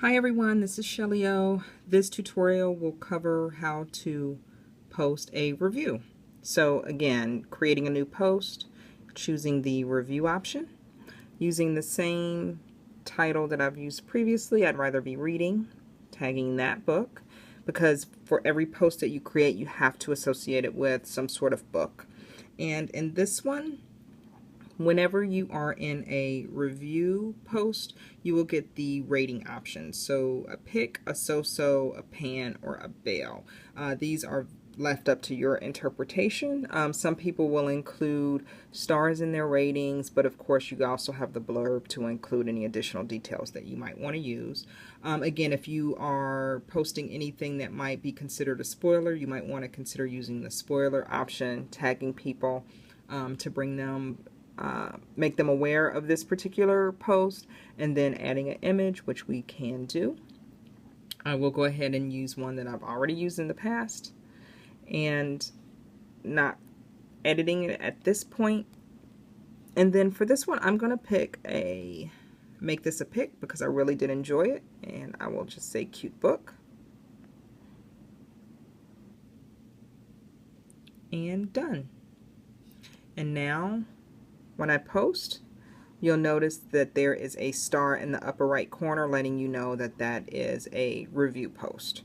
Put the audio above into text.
Hi everyone, this is Chelleo. This tutorial will cover how to post a review. So again, creating a new post, choosing the review option, using the same title that I've used previously, I'd rather be reading, tagging that book, because for every post that you create, you have to associate it with some sort of book. And in this one, whenever you are in a review post, you will get the rating options. So a pick, a so-so, a pan, or a bail. These are left up to your interpretation. Some people will include stars in their ratings, but of course you also have the blurb to include any additional details that you might want to use. Again, if you are posting anything that might be considered a spoiler, you might want to consider using the spoiler option, tagging people to bring them make them aware of this particular post, and then adding an image, which we can do. I will go ahead and use one that I've already used in the past and not editing it at this point. And then for this one, I'm going to make this a pick because I really did enjoy it, and I will just say cute book. And done. And now when I post, you'll notice that there is a star in the upper right corner letting you know that that is a review post.